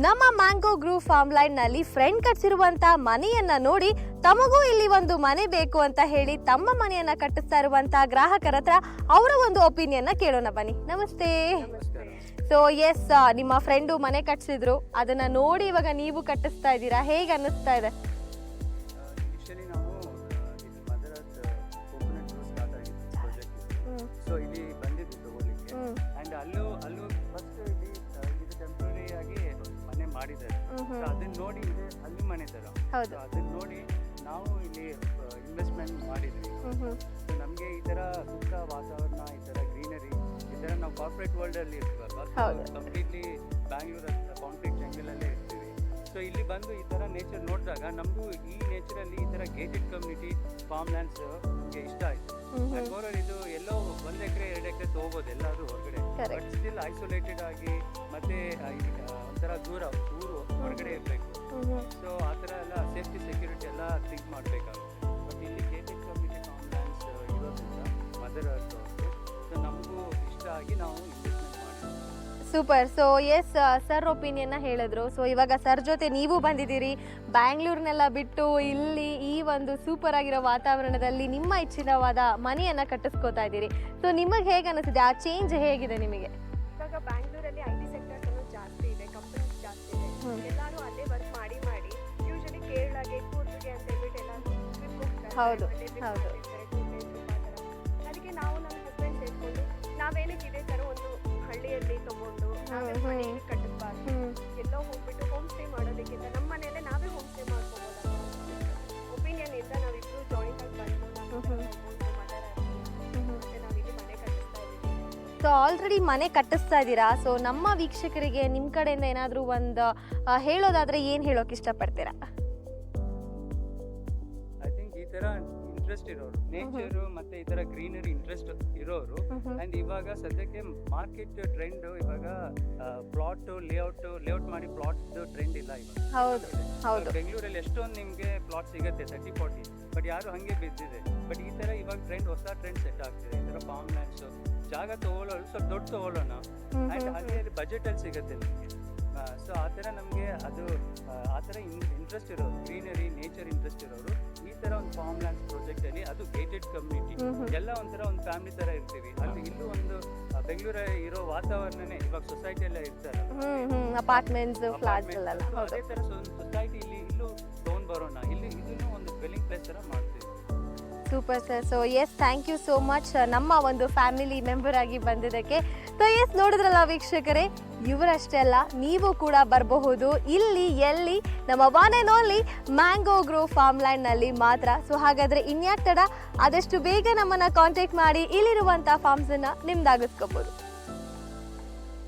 ನಮ್ಮ mango groove ಫಾರ್ಮ್ಲೈನ್ ನಲ್ಲಿ friend ಕಟ್ಸಿರುವಂತ ಮನೆಯನ್ನ ನೋಡಿ ತಮಗೂ ಇಲ್ಲಿ ಒಂದು ಮನೆ ಬೇಕು ಅಂತ ಹೇಳಿ ತಮ್ಮ ಮನೆಯನ್ನ ಕಟ್ಟಿಸ್ತಾ ಇರುವಂತ ಗ್ರಾಹಕರ ಹತ್ರ ಅವರ ಒಂದು ಒಪಿನಿಯನ್ ಕೇಳೋಣ ಬನ್ನಿ. ನಮಸ್ತೆ. ಸೊ ಎಸ್, ನಿಮ್ಮ ಫ್ರೆಂಡು ಮನೆ ಕಟ್ಸಿದ್ರು, ಅದನ್ನ ನೋಡಿ ಇವಾಗ ನೀವು ಕಟ್ಟಿಸ್ತಾ ಇದ್ದೀರಾ, ಹೇಗೆ ಅನ್ನಿಸ್ತಾ ಇದೆ? ಸೊ ಇಲ್ಲಿ ಬಂದಿದ್ದು ತಗೊಳ್ಳಿಕ್ಕೆ ಅಂಡ್ ಅಲ್ಲೂ ಫಸ್ಟ್ ಇಲ್ಲಿ ಇದು ಟೆಂಪ್ರರಿ ಆಗಿ ಮನೆ ಮಾಡಿದ್ದಾರೆ. ಅದನ್ನ ನೋಡಿ ಇದೆ ಅಲ್ಲಿ ಮನೆ ತರ, ಅದನ್ನ ನೋಡಿ ನಾವು ಇಲ್ಲಿ ಇನ್ವೆಸ್ಟ್ಮೆಂಟ್ ಮಾಡಿದ್ವಿ. ನಮಗೆ ಈ ತರ ಸುತ್ತ ವಾತಾವರಣ, ಈ ತರ ಗ್ರೀನರಿ, ಈ ತರ ನಾವು ಕಾರ್ಪೊರೇಟ್ ವರ್ಲ್ಡ್ ಅಲ್ಲಿ ಇರ್ತೀವಲ್ವಾ, ಕಂಪ್ಲೀಟ್ಲಿ ಬ್ಯಾಂಗ್ಳೂರ್ ಕಾಂಕ್ರೀಟ್ ಜಂಗಲ್ ಅಲ್ಲೇ ಇರ್ತೀವಿ. ಸೊ ಇಲ್ಲಿ ಬಂದು ಈ ತರ ನೇಚರ್ ನೋಡಿದಾಗ ನಮಗೂ ಈ ನೇಚರ್ ಅಲ್ಲಿ ಈ ತರ ಗೇಟೆಡ್ ಕಮ್ಯುನಿಟಿ ಫಾರ್ಮ್ ಲ್ಯಾಂಡ್ಸ್ ನಮಗೆ ಇಷ್ಟ ಆಯ್ತು. ಇದು ಎಲ್ಲೋ 1 ಎಕರೆ 2 ಎಕರೆ ತಗೋಬಹುದು ಎಲ್ಲಾದ್ರೂ ಹೊರಗಡೆ, ಬಟ್ ಸ್ಟಿಲ್ ಐಸೋಲೇಟೆಡ್ ಆಗಿ ಮತ್ತೆ ಒಂಥರ ದೂರ ಊರು ಹೊರಗಡೆ ಇರಬೇಕು. ಸೊ ಆ ಥರ ಎಲ್ಲ ಸೇಫ್ಟಿ ಸೆಕ್ಯೂರಿಟಿ ಎಲ್ಲ ಥಿಂಕ್ ಮಾಡಬೇಕಾಗುತ್ತೆ. ಬಟ್ ಇಲ್ಲಿ ಗೇಟೆಡ್ ಕಮ್ಯುನಿಟಿ ಫಾರ್ಮ್ ಲ್ಯಾಂಡ್ಸ್ ಇರೋದ್ರಿಂದ ಮದರ್ ಅರ್ತ್, ಸೊ ನಮಗೂ ಇಷ್ಟ ಆಗಿ ನಾವು ಇನ್ವೆಸ್ಟ್ಮೆಂಟ್ ಮಾಡಿದ್ವಿ. Super. So yes, sir opinion ಹೇಳಿದ್ರು. ಸೊ ಇವಾಗ ಸರ್ ಜೊತೆ ನೀವು ಬಂದಿದ್ದೀರಿ, ಬ್ಯಾಂಗ್ಳೂರ್ನೆಲ್ಲ ಬಿಟ್ಟು ಇಲ್ಲಿ ಈ ಒಂದು ಸೂಪರ್ ಆಗಿರೋ ವಾತಾವರಣದಲ್ಲಿ ನಿಮ್ಮ ಇಚ್ಛಿತವಾದ ಮನೆಯನ್ನ ಕಟ್ಟಿಸ್ಕೋತಾ ಇದ್ದೀರಿ. ಸೊ ನಿಮಗೆ ಹೇಗೆ ಅನಿಸಿದೆ, ಆ ಚೇಂಜ್ ಹೇಗಿದೆ ನಿಮಗೆ? ಇವಾಗ ಬ್ಯಾಂಗ್ಳೂರಲ್ಲಿ IT ಸೆಕ್ಟರ್ಸ್ ಜಾಸ್ತಿ ಇದೆ, ಕಂಪನೀಸ್ ಜಾಸ್ತಿ ಇದೆ, ಎಲ್ಲರೂ ಅಲ್ಲೇ ವರ್ಕ್ ಮಾಡಿ ಯೂಶಲಿ ಕೇರಳಗೆ, ಕೂರ್ಗಿಗೆ ಅಂತ ಹೇಳ್ಬಿಟ್ಟು ಎಲ್ಲ ಟ್ರಿಪ್ ಹೋಗ್ತಾರೆ. ಹೌದು. ಅದಕ್ಕೆ ನಾವು ನಮ್ಮ ಹಸ್ಬೆಂಡ್ ಸೇರ್ಕೊಂಡು ನಾವೇನಕ್ಕೆ ಇದೇ ಥರ ಒಂದು ಹಳ್ಳಿಯಲ್ಲಿ ತಗೊಂಡು ನಾವೇ ಮನೆಯಲ್ಲಿ ಕಟ್ಟಿಸ್ಬಾರ್ದು, ಎಲ್ಲೋ ಹೋಗ್ಬಿಟ್ಟು ಹೋಮ್ ಸ್ಟೇ ಮಾಡೋದಕ್ಕಿಂತ ನಮ್ಮ ಮನೆಯಲ್ಲೇ ನಾವೇ ಹೋಮ್ ಸ್ಟೇ ಮಾಡ್ಕೋಬೋದಲ್ಲ ಒಪಿನಿಯನ್ ಇಂದ ನಾವಿಬ್ರು ಜಾಯಿಂಟ್ ಆಗಿ ಬಂದು ನಾವಿಲ್ಲಿ ಮನೆ ಕಟ್ಟಿಸ್ತಾ ಇದ್ದೀವಿ. ಸೊ ಆಲ್ರೆಡಿ ಮನೆ ಕಟ್ಟಿಸ್ತಾ ಇದ್ದೀರಾ. ಸೊ ನಮ್ಮ ವೀಕ್ಷಕರಿಗೆ ನಿಮ್ಮ ಕಡೆಯಿಂದ ಏನಾದರೂ ಒಂದು ಹೇಳೋದಾದ್ರೆ ಏನು ಹೇಳೋಕೆ ಇಷ್ಟಪಡ್ತೀರಾ? ಐ ಥಿಂಕ್ ಈ ಥರ ಇಂಟ್ರೆಸ್ಟ್ ಇರೋರು, ನೇಚರು ಮತ್ತೆ ಈ ತರ ಗ್ರೀನರಿ ಇಂಟ್ರೆಸ್ಟ್ ಇರೋರು, ಅಂಡ್ ಇವಾಗ ಸದ್ಯಕ್ಕೆ ಮಾರ್ಕೆಟ್ ಟ್ರೆಂಡ್ ಇವಾಗ ಪ್ಲಾಟ್ ಲೇಔಟ್ ಮಾಡಿ ಪ್ಲಾಟ್ ಟ್ರೆಂಡ್ ಇಲ್ಲ ಇವಾಗ. ಹೌದು. ಬೆಂಗಳೂರಲ್ಲಿ ಎಷ್ಟೊಂದು ನಿಮ್ಗೆ ಪ್ಲಾಟ್ ಸಿಗುತ್ತೆ 30-40, ಬಟ್ ಯಾರು ಹಂಗೆ ಬಿದ್ದಿದೆ. ಬಟ್ ಈ ತರ ಇವಾಗ ಹೊಸ ಟ್ರೆಂಡ್ ಸೆಟ್ ಆಗ್ತಿದೆ. ಈ ತರ ಫಾರ್ಮ್ ಲ್ಯಾಂಡ್ಸ್ ಜಾಗ ತಗೊಳ್ಳೋರು ಸ್ವಲ್ಪ ದೊಡ್ಡ ತಗೊಳ್ಳೋಣ, ಅಂಡ್ ಅಲ್ಲಿ ಬಜೆಟ್ ಅಲ್ಲಿ ಸಿಗುತ್ತೆ ನಿಮಗೆ. ಸೊ ಆ ಥರ ನಮಗೆ ಅದು ಆ ಥರ ಇಂಟ್ರೆಸ್ಟ್ ಇರೋರು, ಗ್ರೀನರಿ ನೇಚರ್ ಇಂಟ್ರೆಸ್ಟ್ ಇರೋರು ಈ ಥರ ಒಂದು ಫಾರ್ಮ್ ಲ್ಯಾಂಡ್ಸ್ ಪ್ರಾಜೆಕ್ಟ್ ಅಲ್ಲಿ, ಅದು ಗೇಟೆಡ್ ಕಮ್ಯುನಿಟಿ, ಎಲ್ಲ ಒಂಥರ ಒಂದು ಫ್ಯಾಮಿಲಿ ಥರ ಇರ್ತೀವಿ ಅಲ್ಲಿ. ಇಲ್ಲೂ ಒಂದು ಬೆಂಗಳೂರಲ್ಲಿ ಇರೋ ವಾತಾವರಣನೇ ಇವಾಗ ಸೊಸೈಟಿಯಲ್ಲೇ ಇರ್ತಾರೆ, ಅಪಾರ್ಟ್ಮೆಂಟ್ಸ್, ಫ್ಲಾಟ್ಸ್ ಎಲ್ಲ. ಅದೇ ಥರ ಸೊಸೈಟಿ ಇಲ್ಲೂ ತಗೊಂಡ್ ಬರೋಣ, ಇಲ್ಲಿ ಇದನ್ನು ಒಂದು ಡ್ವೆಲ್ಲಿಂಗ್ ಪ್ಲೇಸ್ ಥರ ಮಾಡ್ತೀವಿ. Super sir. So yes, thank you so much ನಮ್ಮ ಒಂದು ಫ್ಯಾಮಿಲಿ ಮೆಂಬರ್ ಆಗಿ ಬಂದಿದ್ದಕ್ಕೆ. ಸೊ ಎಸ್, ನೋಡಿದ್ರಲ್ಲ ವೀಕ್ಷಕರೇ, ಇವರಷ್ಟೇ ಅಲ್ಲ, ನೀವು ಕೂಡ ಬರಬಹುದು ಇಲ್ಲಿ, ಎಲ್ಲಿ? ನಮ್ಮ one and only mango grove ಫಾರ್ಮ್ಲ್ಯಾಂಡ್ನಲ್ಲಿ ಮಾತ್ರ. ಸೊ ಹಾಗಾದರೆ ಇನ್ಯಾಕ್ ತಡ, ಆದಷ್ಟು ಬೇಗ ನಮ್ಮನ್ನು ಕಾಂಟ್ಯಾಕ್ಟ್ ಮಾಡಿ ಇಲ್ಲಿರುವಂಥ ಫಾರ್ಮ್ಸನ್ನು ನಿಮ್ದಾಗಿಸ್ಕೋಬೋದು.